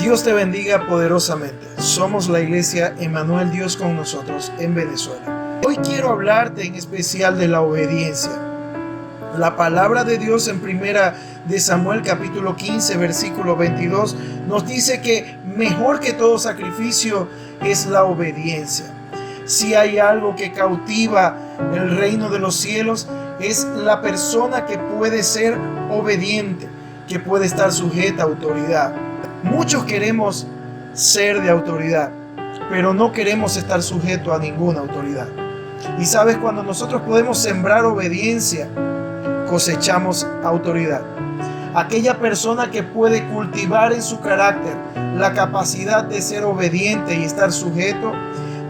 Dios te bendiga poderosamente. Somos la iglesia Emmanuel, Dios con nosotros en Venezuela. Hoy quiero hablarte en especial de la obediencia. La palabra de Dios en primera de Samuel capítulo 15 versículo 22 nos dice que mejor que todo sacrificio es la obediencia. Si hay algo que cautiva el reino de los cielos, es la persona que puede ser obediente, que puede estar sujeta a autoridad. Muchos queremos ser de autoridad, pero no queremos estar sujetos a ninguna autoridad. Y sabes, cuando nosotros podemos sembrar obediencia, cosechamos autoridad. Aquella persona que puede cultivar en su carácter la capacidad de ser obediente y estar sujeto,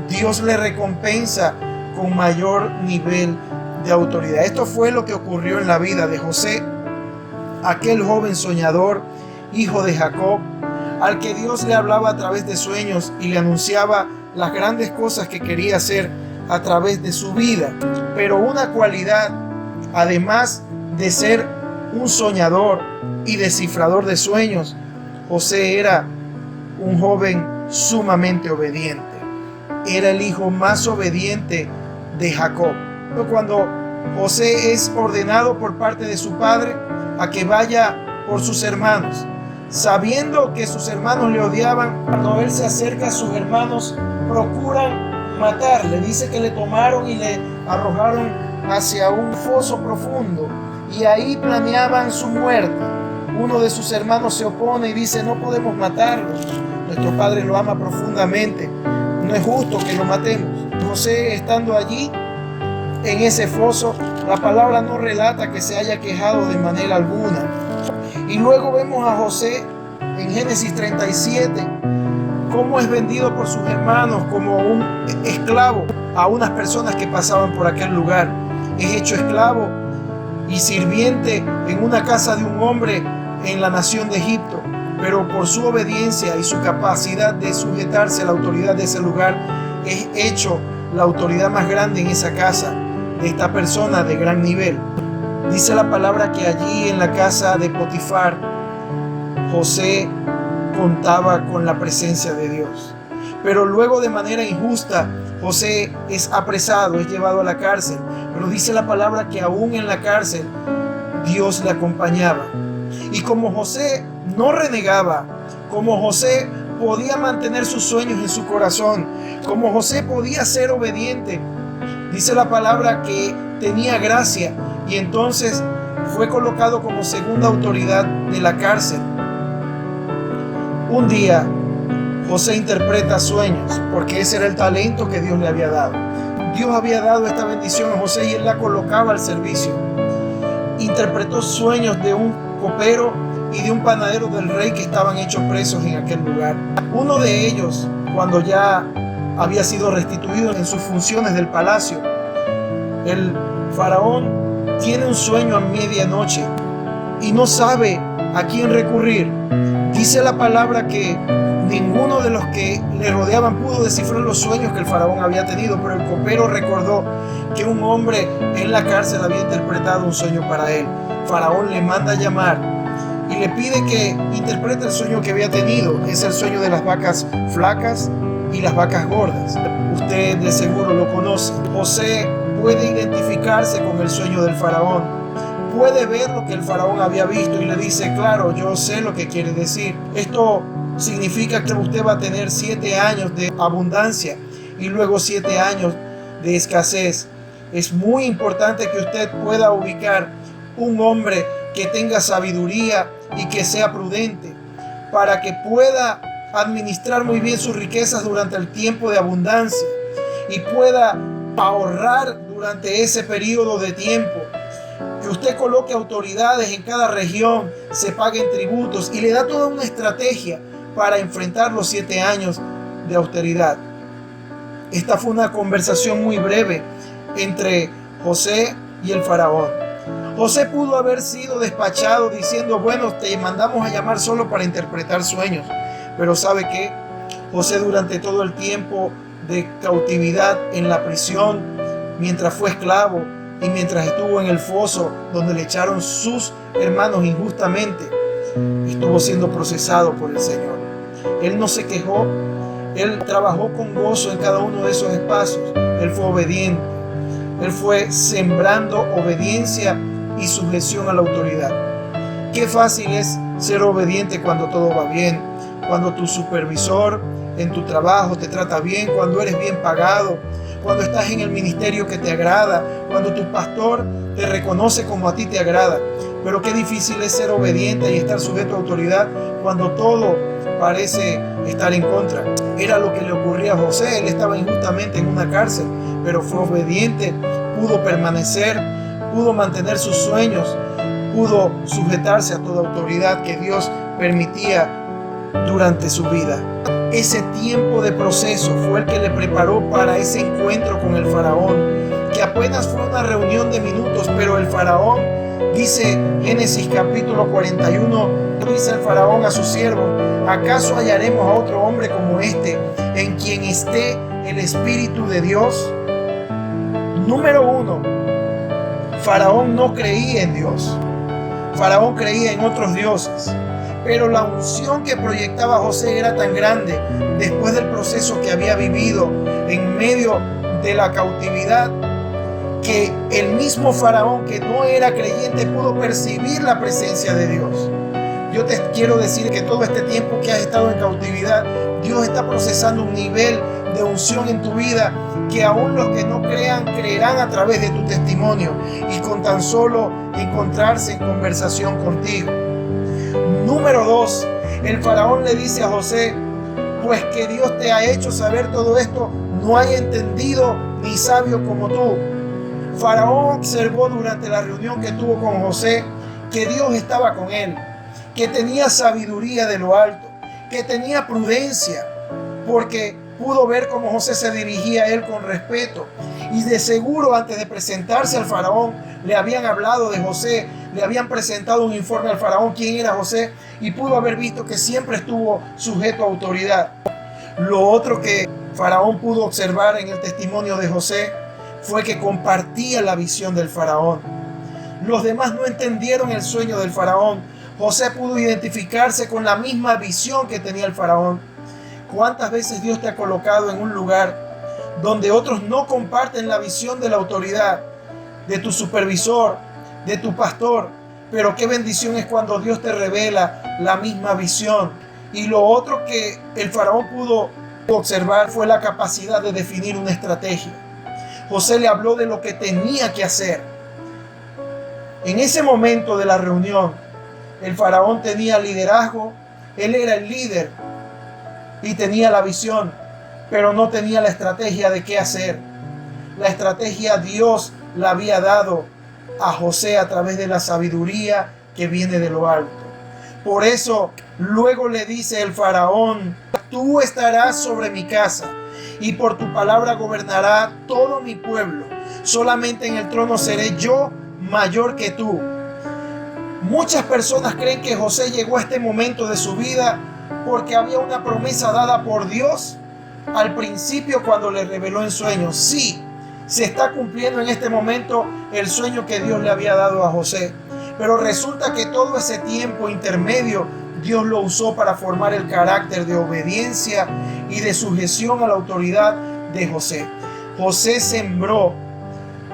Dios le recompensa con mayor nivel de autoridad. Esto fue lo que ocurrió en la vida de José, aquel joven soñador, hijo de Jacob, al que Dios le hablaba a través de sueños y le anunciaba las grandes cosas que quería hacer a través de su vida. Pero una cualidad, además de ser un soñador y descifrador de sueños, José era un joven sumamente obediente. Era el hijo más obediente de Jacob. Cuando José es ordenado por parte de su padre a que vaya por sus hermanos, sabiendo que sus hermanos le odiaban, cuando él se acerca a sus hermanos, procuran matarle. Dice que le tomaron y le arrojaron hacia un foso profundo y ahí planeaban su muerte. Uno de sus hermanos se opone y dice: no podemos matarlo, nuestro padre lo ama profundamente, no es justo que lo matemos. José, estando allí en ese foso, la palabra no relata que se haya quejado de manera alguna. Y luego vemos a José en Génesis 37, cómo es vendido por sus hermanos como un esclavo a unas personas que pasaban por aquel lugar. Es hecho esclavo y sirviente en una casa de un hombre en la nación de Egipto, pero por su obediencia y su capacidad de sujetarse a la autoridad de ese lugar, es hecho la autoridad más grande en esa casa, de esta persona de gran nivel. Dice la palabra que allí en la casa de Potifar, José contaba con la presencia de Dios. Pero luego, de manera injusta, José es apresado, es llevado a la cárcel. Pero dice la palabra que aún en la cárcel Dios le acompañaba. Y como José no renegaba, como José podía mantener sus sueños en su corazón, como José podía ser obediente, dice la palabra que tenía gracia y entonces fue colocado como segunda autoridad de la cárcel. Un día José interpreta sueños, porque ese era el talento que Dios le había dado. Dios había dado esta bendición a José y él la colocaba al servicio. Interpretó sueños de un copero y de un panadero del rey que estaban hechos presos en aquel lugar. Uno de ellos, cuando ya había sido restituido en sus funciones del palacio, el faraón tiene un sueño a medianoche y no sabe a quién recurrir. Dice la palabra que ninguno de los que le rodeaban pudo descifrar los sueños que el faraón había tenido, pero el copero recordó que un hombre en la cárcel había interpretado un sueño para él. Faraón le manda a llamar y le pide que interprete el sueño que había tenido. Es el sueño de las vacas flacas y las vacas gordas. Usted de seguro lo conoce. José puede identificarse con el sueño del faraón, puede ver lo que el faraón había visto y le dice: claro, yo sé lo que quiere decir. Esto significa que usted va a tener 7 años de abundancia y luego 7 años de escasez. Es muy importante que usted pueda ubicar un hombre que tenga sabiduría y que sea prudente, para que pueda administrar muy bien sus riquezas durante el tiempo de abundancia y pueda ahorrar durante ese periodo de tiempo. Que usted coloque autoridades en cada región, se paguen tributos y le da toda una estrategia para enfrentar los 7 años de austeridad. Esta fue una conversación muy breve entre José y el faraón. José pudo haber sido despachado diciendo: bueno, te mandamos a llamar solo para interpretar sueños. Pero ¿sabe qué? José, durante todo el tiempo de cautividad en la prisión, mientras fue esclavo y mientras estuvo en el foso donde le echaron sus hermanos injustamente, estuvo siendo procesado por el Señor. Él no se quejó, él trabajó con gozo en cada uno de esos espacios. Él fue obediente, él fue sembrando obediencia y sujeción a la autoridad. Qué fácil es ser obediente cuando todo va bien, cuando tu supervisor en tu trabajo te trata bien, cuando eres bien pagado, cuando estás en el ministerio que te agrada, cuando tu pastor te reconoce como a ti te agrada. Pero qué difícil es ser obediente y estar sujeto a autoridad cuando todo parece estar en contra. Era lo que le ocurría a José. Él estaba injustamente en una cárcel, pero fue obediente, pudo permanecer, pudo mantener sus sueños, pudo sujetarse a toda autoridad que Dios permitía durante su vida. Ese tiempo de proceso fue el que le preparó para ese encuentro con el faraón, que apenas fue una reunión de minutos, pero el faraón, dice Génesis capítulo 41, dice el faraón a su siervo: ¿acaso hallaremos a otro hombre como este, en quien esté el Espíritu de Dios? Número 1, Faraón no creía en Dios. Faraón creía en otros dioses. Pero la unción que proyectaba José era tan grande después del proceso que había vivido en medio de la cautividad, que el mismo faraón, que no era creyente, pudo percibir la presencia de Dios. Yo te quiero decir que todo este tiempo que has estado en cautividad, Dios está procesando un nivel de unción en tu vida que aún los que no crean, creerán a través de tu testimonio y con tan solo encontrarse en conversación contigo. Número 2, el faraón le dice a José: pues que Dios te ha hecho saber todo esto, no hay entendido ni sabio como tú. Faraón observó durante la reunión que tuvo con José que Dios estaba con él, que tenía sabiduría de lo alto, que tenía prudencia, porque pudo ver cómo José se dirigía a él con respeto. Y de seguro, antes de presentarse al faraón, le habían hablado de José, le habían presentado un informe al faraón quién era José, y pudo haber visto que siempre estuvo sujeto a autoridad. Lo otro que faraón pudo observar en el testimonio de José fue que compartía la visión del faraón. Los demás no entendieron el sueño del faraón. José pudo identificarse con la misma visión que tenía el faraón. ¿Cuántas veces Dios te ha colocado en un lugar donde otros no comparten la visión de la autoridad, de tu supervisor, de tu pastor? Pero qué bendición es cuando Dios te revela la misma visión. Y lo otro que el faraón pudo observar fue la capacidad de definir una estrategia. José le habló de lo que tenía que hacer. En ese momento de la reunión, el faraón tenía liderazgo, él era el líder y tenía la visión, pero no tenía la estrategia de qué hacer. La estrategia Dios la había dado a José a través de la sabiduría que viene de lo alto. Por eso luego le dice el faraón: tú estarás sobre mi casa y por tu palabra gobernará todo mi pueblo. Solamente en el trono seré yo mayor que tú. Muchas personas creen que José llegó a este momento de su vida porque había una promesa dada por Dios al principio cuando le reveló en sueños. Sí, se está cumpliendo en este momento el sueño que Dios le había dado a José. Pero resulta que todo ese tiempo intermedio Dios lo usó para formar el carácter de obediencia y de sujeción a la autoridad de José. José sembró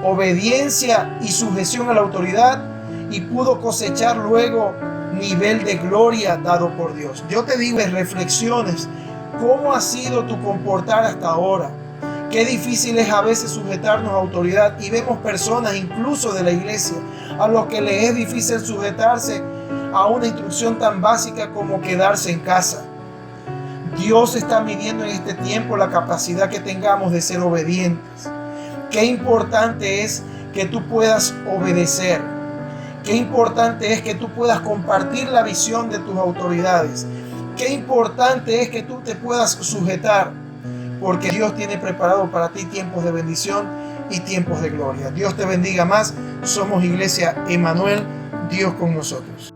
obediencia y sujeción a la autoridad y pudo cosechar luego nivel de gloria dado por Dios. Yo te digo en reflexiones, ¿cómo ha sido tu comportar hasta ahora? Qué difícil es a veces sujetarnos a autoridad, y vemos personas incluso de la iglesia a los que les es difícil sujetarse a una instrucción tan básica como quedarse en casa. Dios está midiendo en este tiempo la capacidad que tengamos de ser obedientes. Qué importante es que tú puedas obedecer. Qué importante es que tú puedas compartir la visión de tus autoridades. Qué importante es que tú te puedas sujetar, porque Dios tiene preparado para ti tiempos de bendición y tiempos de gloria. Dios te bendiga más. Somos Iglesia Emmanuel, Dios con nosotros.